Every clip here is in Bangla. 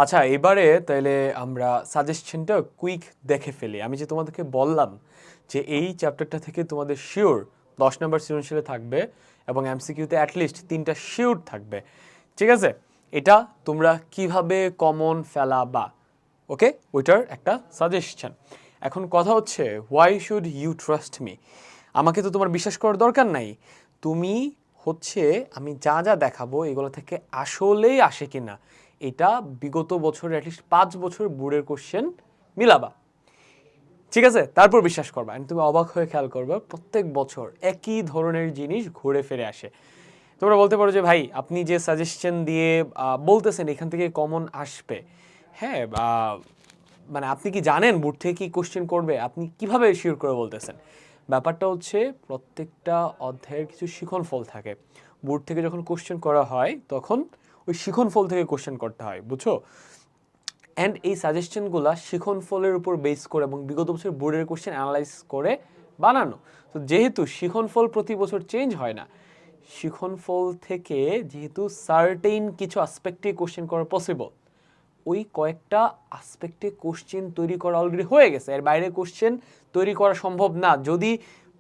আচ্ছা, এবারে তাইলে আমরা সাজেশনটা কুইক দেখে ফেলি। আমি যে তোমাদেরকে বললাম যে এই চ্যাপ্টারটা থেকে তোমাদের শিওর 10 নম্বর সৃজনশীলে থাকবে এবং এমসিকিউতে অ্যাটলিস্ট 3টা শিওর থাকবে, ঠিক আছে? এটা তোমরা কিভাবে কমন ফেলাবা, ওকে, ওইটার একটা সাজেশন। এখন কথা হচ্ছে, why should you trust me? আমাকে তো তোমার বিশ্বাস করার দরকার নাই। তুমি হচ্ছে আমি যা যা দেখাবো এগুলো থেকে আসলেই আসে কিনা এটা বিগত বছর অ্যাটলিস্ট 5 বছর বোর্ডের কোশ্চেন মিলাবা, ঠিক আছে? তারপর বিশ্বাস করবা। And তুমি অবাক হয়ে খেয়াল করবে প্রত্যেক বছর একই ধরনের জিনিস ঘুরে ফিরে আসে। তোমরা বলতে পারো যে ভাই আপনি যে সাজেশন দিয়ে বলতেছেন এখান থেকে কমন আসবে, হ্যাঁ, মানে আপনি কি জানেন বোর্ড থেকে কি কোশ্চেন করবে? আপনি কিভাবে শিওর করে বলতেছেন? ব্যাপারটা হচ্ছে প্রত্যেকটা অধ্যায়ের কিছু শিখন ফল থাকে। বোর্ড থেকে যখন কোশ্চেন করা হয় তখন ওই শিখন ফল থেকে কোশ্চেন করতে হয়, বুঝছো? অ্যান্ড এই সাজেশনগুলো শিখন ফলের উপর বেস করে এবং বিগত বছর বোর্ডের কোশ্চেন অ্যানালাইজ করে বানানো। তো যেহেতু শিখন ফল প্রতি বছর চেঞ্জ হয় না, শিখন ফল থেকে যেহেতু সার্টেইন কিছু আসপেক্টে কোশ্চেন করা পসিবল, ওই কয়েকটা আসপেক্টে কোশ্চেন তৈরি করা অলরেডি হয়ে গেছে। এর বাইরে কোশ্চেন তৈরি করা সম্ভব না। যদি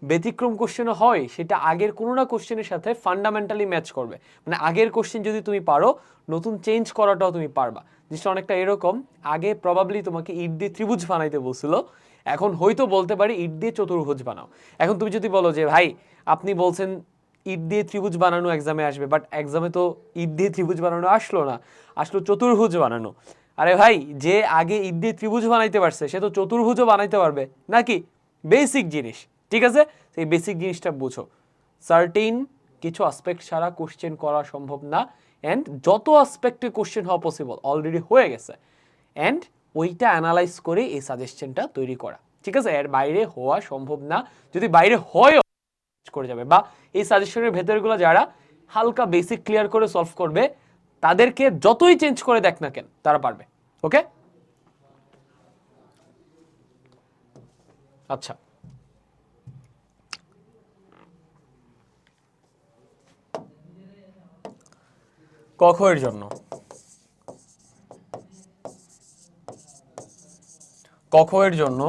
ব্যতিক্রম কোশ্চেনও হয় সেটা আগের কোনো না কোশ্চেনের সাথে ফান্ডামেন্টালি ম্যাচ করবে। মানে আগের কোশ্চেন যদি তুমি পারো, নতুন চেঞ্জ করাটাও তুমি পারবা। জিনিসটা অনেকটা এরকম, আগে প্রবাবলি তোমাকে ইট দিয়ে ত্রিভুজ বানাইতে বলছিল, এখন হয়তো বলতে পারি ইট দিয়ে চতুর্ভুজ বানাও। এখন তুমি যদি বলো যে ভাই আপনি বলছেন ইট দিয়ে ত্রিভুজ বানানো এক্সামে আসবে, বাট এক্সামে তো ইট দিয়ে ত্রিভুজ বানানো আসলো না, আসলো চতুর্ভুজ বানানো। আরে ভাই, যে আগে ইট দিয়ে ত্রিভুজ বানাইতে পারছে সে তো চতুর্ভুজও বানাইতে পারবে নাকি? বেসিক জিনিস, ঠিক আছে? সেই বেসিক জিনিসটা বুঝো। সার্টেইন কিছু আসপেক্ট ছাড়া কোশ্চেন করা সম্ভব না, অ্যান্ড যত আসপেক্টে কোশ্চেন হওয়া পসিবল অলরেডি হয়ে গেছে, অ্যান্ড ওইটা অ্যানালাইজ করে এই সাজেশনটা তৈরি করা, ঠিক আছে? এর বাইরে হওয়া সম্ভব না। যদি বাইরে হয় করে যাবে, বা এই সাজেশনের ভেতরগুলো যারা হালকা বেসিক ক্লিয়ার করে সলভ করবে তাদেরকে যতই চেঞ্জ করে দেখ না কেন তারা পারবে, ওকে? আচ্ছা, ক খ এর জন্য, ক খ এর জন্য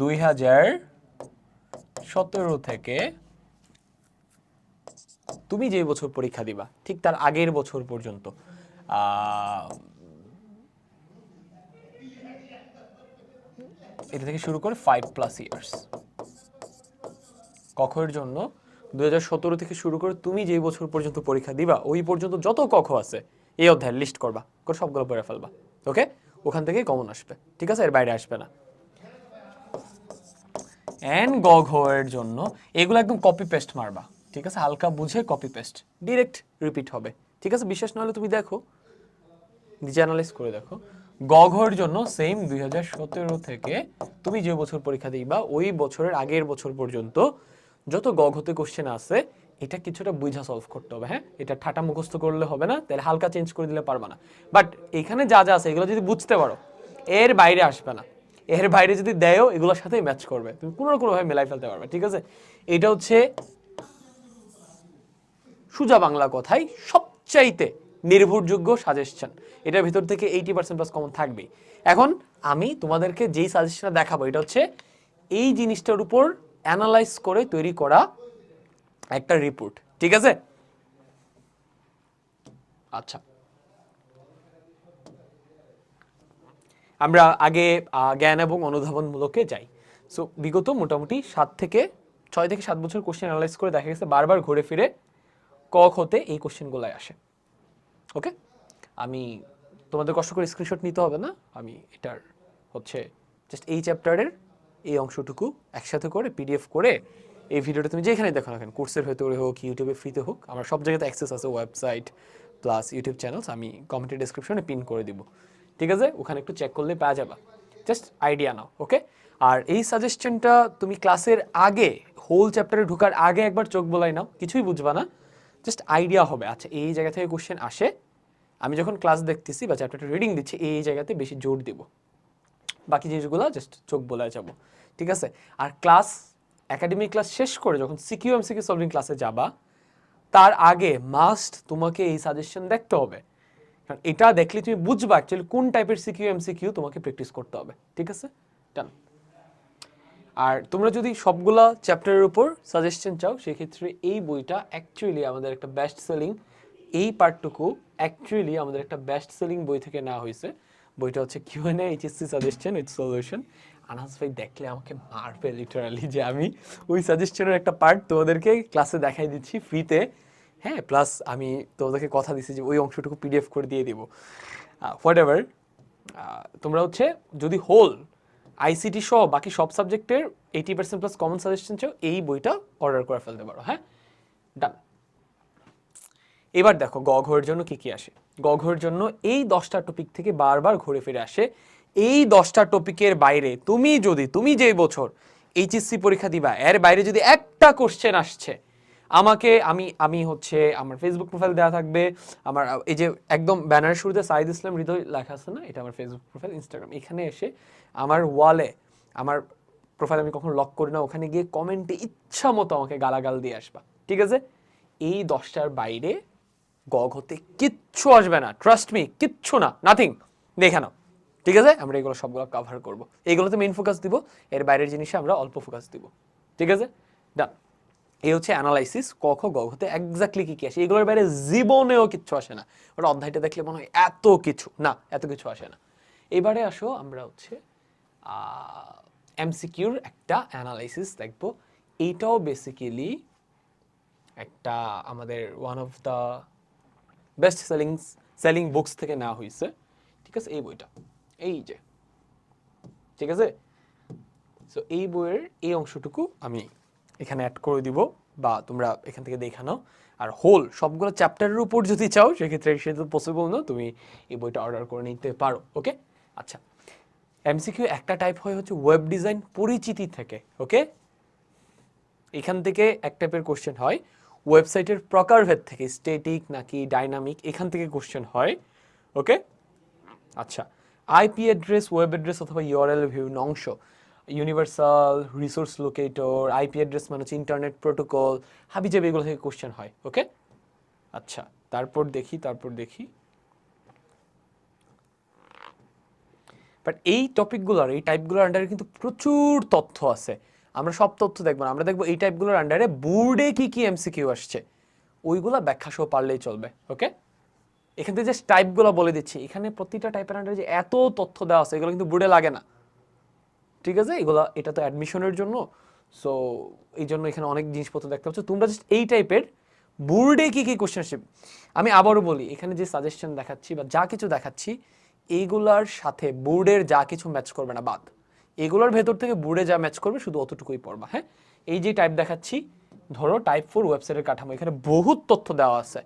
2017 থেকে তুমি যে বছর পরীক্ষা দিবা ঠিক তার আগের বছর পর্যন্ত, এটা থেকে শুরু করে 5+ ইয়ার্স। কখের জন্য 2017 থেকে শুরু করে তুমি যেই বছর পর্যন্ত পরীক্ষা দিবা ওই পর্যন্ত যত কখ আছে এই অধ্যায় লিস্ট করবা, করে সবগুলো পড়ে ফেলবা, ওকে? ওখান থেকেই কমন আসবে, ঠিক আছে? এর বাইরে আসবে না। অ্যান্ড গ ঘ এর জন্য এগুলো একদম কপি পেস্ট মারবা, ঠিক আছে? হালকা বুঝে কপি পেস্ট, ডিরেক্ট রিপিট হবে, ঠিক আছে? বিশ্বাস না হলে তুমি দেখো, নিজে অ্যানালাইজ করে দেখো। গ ঘর জন্য সেম 2017 থেকে তুমি যে বছর পরীক্ষা দিবা ওই বছরের আগের বছর পর্যন্ত যত গ ঘতে কোশ্চেন আছে এটা কিছুটা বুঝা সলভ করতে হবে, হ্যাঁ? এটা ঠাটা মুখস্থ করলে হবে না, তাহলে হালকা চেঞ্জ করে দিলে পারবা না। বাট এখানে যা যা আছে এগুলো যদি বুঝতে পারো এর বাইরে আসবে না। এর বাইরে যদি দেয়ও এগুলোর সাথেই ম্যাচ করবে, তুমি কোনো না কোনোভাবে মেলাই ফেলতে পারবে, ঠিক আছে? এটা হচ্ছে সোজা বাংলা কথায় সবচাইতে নির্ভরযোগ্য সাজেশন। এটার ভিতর থেকে 80% প্লাস কমন থাকবেই। এখন আমি তোমাদেরকে যেই সাজেশনটা দেখাবো এটা হচ্ছে এই জিনিসটার উপর অ্যানালাইজ করে তৈরি করা একটা রিপোর্ট, ঠিক আছে? আচ্ছা, আমরা আগে জ্ঞান এবং অনুধাবনমূলকে যাই। সো বিগত মোটামুটি 6 থেকে 7 বছর কোশ্চেন অ্যানালাইজ করে দেখা গেছে বারবার ঘুরে ফিরে ক খতে এই কোশ্চেনগুলাই আসে, ওকে? আমি তোমাদের কষ্ট করে স্ক্রিনশট নিতে হবে না, আমি এটার হচ্ছে জাস্ট এই চ্যাপ্টারের এই অংশটুকু একসাথে করে পিডিএফ করে এই ভিডিওটা তুমি যেখানে দেখো না কেন, কোর্সের ভেতরে হোক ইউটিউবে ফ্রিতে হোক, আমার সব জায়গাতে অ্যাক্সেস আছে, ওয়েবসাইট প্লাস ইউটিউব চ্যানেলস, আমি কমেন্টের ডেসক্রিপশনে পিন করে দিব, ঠিক আছে? ওখানে একটু চেক করলে পাওয়া যাবে, জাস্ট আইডিয়া নাও, ওকে? আর এই সাজেশনটা তুমি ক্লাসের আগে হোল চ্যাপ্টারে ঢোকার আগে একবার চোখ বোলাই নাও, কিছুই বুঝবা না, জাস্ট আইডিয়া হবে আচ্ছা এই জায়গা থেকে কোশ্চেন আসে, আমি যখন ক্লাস দেখতেছি বা চ্যাপ্টারটা রিডিং দিচ্ছি এই জায়গাতে বেশি জোর দিব, বাকি জিনিসগুলো জাস্ট চোখ বোলায় যাব, ঠিক আছে? আর ক্লাস একাডেমিক ক্লাস শেষ করে যখন সিকিউ এমসিকিউ সলভিং ক্লাসে যাবা তার আগে মাস্ট তোমাকে এই সাজেশন দেখতে হবে। কারণ এটা দেখলে তুমি বুঝবা অ্যাকচুয়ালি কোন টাইপের সিকিউ এমসিকিউ তোমাকে প্র্যাকটিস করতে হবে, ঠিক আছে? ডান। আর তোমরা যদি সবগুলা চ্যাপ্টারের উপর সাজেশন চাও সেক্ষেত্রে এই বইটা অ্যাকচুয়ালি আমাদের একটা বেস্ট সেলিং, এই পার্টটুকু অ্যাকচুয়ালি আমাদের একটা বেস্ট সেলিং বই থেকে নেওয়া হয়েছে। বইটা হচ্ছে QnA HSC suggestion with solution. Anas ভাই দেখলে আমাকে মারবে লিটারালি যে আমি ওই সাজেশনের একটা পার্ট তোমাদেরকে ক্লাসে দেখাই দিচ্ছি ফ্রিতে, হ্যাঁ, প্লাস আমি তোমাদেরকে কথা দিচ্ছি যে ওই অংশটুকু পিডিএফ করে দিয়ে দিব। হোয়াট এভার, তোমরা হচ্ছে যদি হোল আইসিটি সহ বাকি সব সাবজেক্টের 80% প্লাস কমন সাজেশন চাও এই বইটা অর্ডার করে ফেলতে পারো, হ্যাঁ, ডান। এবার দেখো গ ঘয়ের জন্য কি কি আসে। গ ঘয়ের জন্য এই 10টা টপিক থেকে বারবার ঘুরে ফিরে আসে। এই 10টা টপিকের বাইরে তুমি যে বছর এইচএসসি পরীক্ষা দিবা এর বাইরে যদি একটা কোশ্চেন আসছে, আমাকে আমি হচ্ছে আমার ফেসবুক প্রোফাইল দেওয়া থাকবে, আমার এই যে একদম ব্যানার শুরুতে সাইদ ইসলাম হৃদয় লেখা আছে না, এটা আমার ফেসবুক প্রোফাইল, ইনস্টাগ্রাম, এখানে এসে আমার ওয়ালে আমার প্রোফাইল আমি কখনো লক করি না, ওখানে গিয়ে কমেন্টে ইচ্ছা মতো আমাকে গালাগাল দিয়ে আসবা, ঠিক আছে? এই 10টার বাইরে গগ হতে কিচ্ছু আসবে না, ট্রাস্ট মি, কিচ্ছু না, নাথিং, দেখে নাও, ঠিক আছে? আমরা এগুলো সবগুলো কভার করব, এইগুলোতে মেইন ফোকাস দিব, এর বাইরের জিনিসে আমরা অল্প ফোকাস দিব, ঠিক আছে? ডান। এই হচ্ছে অ্যানালাইসিস ক খ গ ঘতে এক্স্যাক্টলি কি কি আসে, এগুলোর বাইরে জীবনেও কিচ্ছু আসে না। ওটা অধ্যায়টা দেখলে মনে হয় এত কিছু, না এত কিছু আসে না। এবারে আসো আমরা হচ্ছে এমসিকিউর একটা অ্যানালাইসিস দেখবো। এইটাও বেসিক্যালি একটা আমাদের one of the best selling books থেকে নেওয়া হয়েছে, ঠিক আছে? এই বইটা, এই যে, ঠিক আছে? সো এই বইয়ের এই অংশটুকু আমি এখানে অ্যাড করে দিব, বা তোমরা এখান থেকে দেখে নাও। আর হোল সবগুলো চ্যাপ্টারের উপর যদি চাও সেক্ষেত্রে সেটা তো পসিবল না, তুমি এই বইটা অর্ডার করে নিতে পারো, ওকে? আচ্ছা, এমসিকিউ একটা টাইপ হয় হচ্ছে ওয়েব ডিজাইন পরিচিতি থেকে, ওকে? এখান থেকে এক টাইপের কোশ্চেন হয় ওয়েবসাইটের প্রকারভেদ থেকে, স্ট্যাটিক নাকি ডাইনামিক, এখান থেকে কোশ্চেন হয়, ওকে? আচ্ছা, আইপি অ্যাড্রেস, ওয়েব অ্যাড্রেস অথবা ইউআরএল ভিউ অংশ, universal resource locator, IP address মানে হচ্ছে ইন্টারনেট প্রোটোকল, হাবিজাবি, এগুলো থেকে কোশ্চেন হয়, ওকে? আচ্ছা, তারপর দেখি বাট এই টপিকগুলোর, এই টাইপগুলোর আন্ডারে কিন্তু প্রচুর তথ্য আছে। আমরা সব তথ্য দেখবো না, আমরা দেখবো এই টাইপগুলোর আন্ডারে বোর্ডে কি কি এমসিকিউ আসছে ওইগুলা ব্যাখ্যা সহ পারলেই চলবে, ওকে? এখান থেকে জাস্ট টাইপগুলো বলে দিচ্ছি, এখানে প্রতিটা টাইপের আন্ডারে যে এত তথ্য দেওয়া আছে এগুলো কিন্তু বোর্ডে লাগে না, ঠিক আছে? এটা তো অ্যাডমিশনের জন্য, সো এই জন্য এখানে অনেক জিনিসপত্র দেখতে পাচ্ছ। তোমরা জাস্ট এই টাইপের বোর্ডে কি কি কোশ্চেন আসবে, আমি আবারও বলি, এখানে যে সাজেশন দেখাচ্ছি বা যা কিছু দেখাচ্ছি এইগুলার সাথে বোর্ডের যা কিছু ম্যাচ করবে না বাদ, এগুলোর ভেতর থেকে বোর্ডে যা ম্যাচ করবে শুধু অতটুকুই পড়বা, হ্যাঁ? এই যে টাইপ দেখাচ্ছি, ধরো টাইপ 4 ওয়েবসাইটের কাঠামো, এখানে বহুত তথ্য দেওয়া আছে,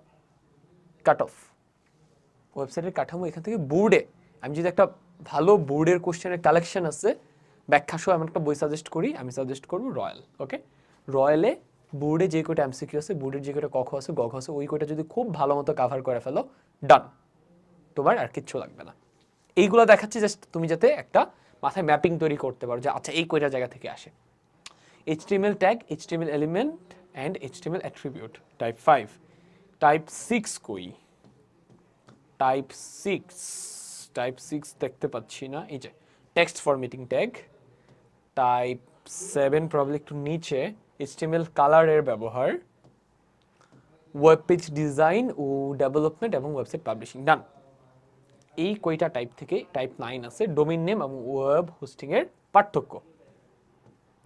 কাট অফ ওয়েবসাইটের কাঠামো, এখান থেকে বোর্ডে আমি যদি একটা ভালো বোর্ডের কোশ্চেনের কালেকশন আছে ব্যাখ্যা সহ এমন একটা বই সাজেস্ট করি, আমি সাজেস্ট করবো রয়্যাল, ওকে? রয়্যালে বোর্ডে যে কয়টা এমসিকিউ আছে, বোর্ডের যে কয়টা কখ আছে গঘ আছে, ওই কয়টা যদি খুব ভালো মতো কাভার করে ফেলো, ডান, তোমার আর কিচ্ছু লাগবে না। এইগুলো দেখাচ্ছি জাস্ট তুমি যাতে একটা মাথায় ম্যাপিং তৈরি করতে পারো যে আচ্ছা এই কয়টা জায়গা থেকে আসে। HTML tag, HTML element and HTML attribute, type 5, type 6 কই, টাইপ 6 দেখতে পাচ্ছি না, এই যে text formatting tag, type 7 probably একটু নিচে, HTML কালারের ব্যবহার, ওয়েব পেজ ডিজাইন ও ডেভেলপমেন্ট এবং ওয়েবসাইট পাবলিশিং, ডান। এই কয়টা টাইপ থেকে টাইপ 9 আছে, ডোমেইন নেম এবং ওয়েব হোস্টিং এর পার্থক্য,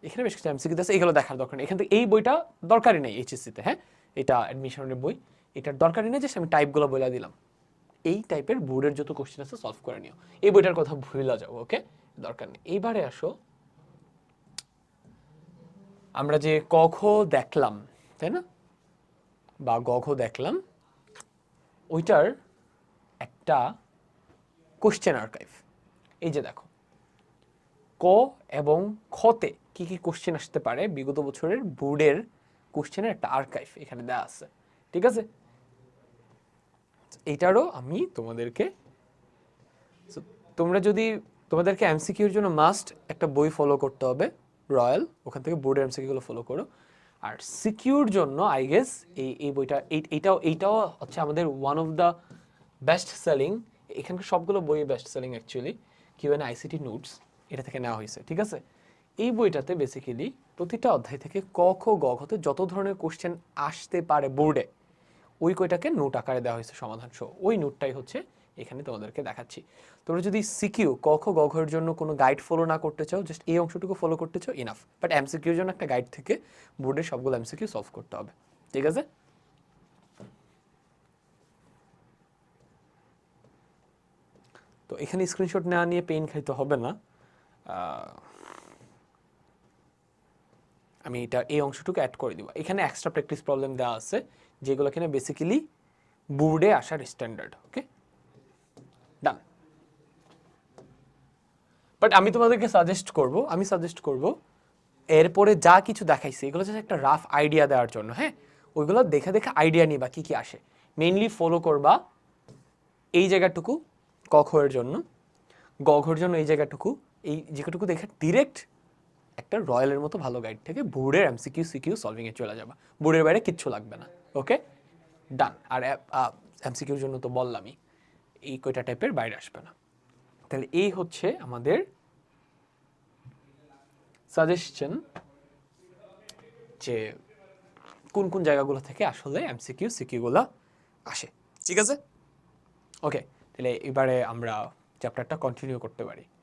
এখানে বেশ কিছু এমসিকিউ আছে, এগুলো দেখার দরকার নেই। এখান থেকে এই বইটা দরকারই নেই এইচএসসিতে, হ্যাঁ, এটা অ্যাডমিশনের বই, এটার দরকারই নেই, জাস্ট আমি টাইপগুলো বলে দিলাম। এই টাইপের বোর্ডের যত কোশ্চেন আছে সলভ করে নিও, এই বইটার কথা ভুলে যাও, ওকে? দরকার নেই। এইবারে আসো, আমরা যে ক খ দেখলাম, তাই না, বা গ ঘ দেখলাম, ওইটার একটা কোশ্চেন আর্কাইভ, এই যে দেখো ক এবং খতে কি কি কোশ্চেন আসতে পারে বিগত বছরের বোর্ডের কোশ্চেনের একটা আর্কাইভ এখানে দেওয়া আছে, ঠিক আছে? এইটারও আমি তোমাদেরকে, তোমরা যদি, তোমাদেরকে এমসিকিউর জন্য মাস্ট একটা বই ফলো করতে হবে রয়্যাল, ওখান থেকে বোর্ডের এমসিকিউগুলো ফলো করো। আর সিকিউর জন্য আই গেস এই বইটা, এইটাও হচ্ছে আমাদের one of the best selling, এখানকার সবগুলো বই best selling actually, QN ICT notes এটা থেকে নেওয়া হয়েছে, ঠিক আছে? এই বইটাতে বেসিক্যালি প্রতিটা অধ্যায় থেকে ক খ গ ঘতে যত ধরনের কোশ্চেন আসতে পারে বোর্ডে, ওই কয়টাকে নোট আকারে দেওয়া হয়েছে সমাধান সহ। ওই নোটটাই হচ্ছে এখানে তোমাদেরকে দেখাচ্ছি। তোমরা যদি সিকিউ ক খ গ ঘের জন্য কোনো গাইড ফলো না করতে চাও, জাস্ট এই অংশটুকু ফলো করতে চাও, ইনাফ। বাট এমসিকিউর জন্য একটা গাইড থেকে বোর্ডের সবগুলো এমসিকিউ সলভ করতে হবে, ঠিক আছে? তো এখানে স্ক্রিনশট নেওয়া নিয়ে পেইন খাইতে হবে না। আমি এটা এই অংশটুকু অ্যাড করে দিব। এখানে এক্সট্রা প্র্যাকটিস প্রবলেম দেওয়া আছে যেগুলো কিনা বেসিক্যালি বোর্ডে আসার স্ট্যান্ডার্ড। Okay, done. বাট আমি তোমাদেরকে সাজেস্ট করব এরপরে যা কিছু দেখাইছে এগুলো জাস্ট একটা রাফ আইডিয়া দেওয়ার জন্য, হ্যাঁ? ওইগুলো দেখে দেখে আইডিয়া নিবা কি কি আসে। মেইনলি ফলো করবা এই জায়গাটুকু ক খ এর জন্য, গ ঘর জন্য এই জায়গাটুকু, এই জায়গাটুকু দেখে ডিরেক্ট একটা রয়্যালের মতো ভালো গাইড থেকে বোর্ডের এমসিকিউ সিকিউ সলভিংয়ে চলে যাবা। বোর্ডের বাইরে কিচ্ছু লাগবে না। ওকে, ডান। আর এমসিকিউর জন্য তো বললামই এই কয়টা টাইপের বাইরে আসবে না। তাহলে এই হচ্ছে আমাদের সাজেশন যে কোন কোন জায়গাগুলো থেকে আসলে এমসিকিউ সিকিউগুলো আসে, ঠিক আছে? ওকে, তাহলে এবারে আমরা চ্যাপ্টারটা কন্টিনিউ করতে পারি।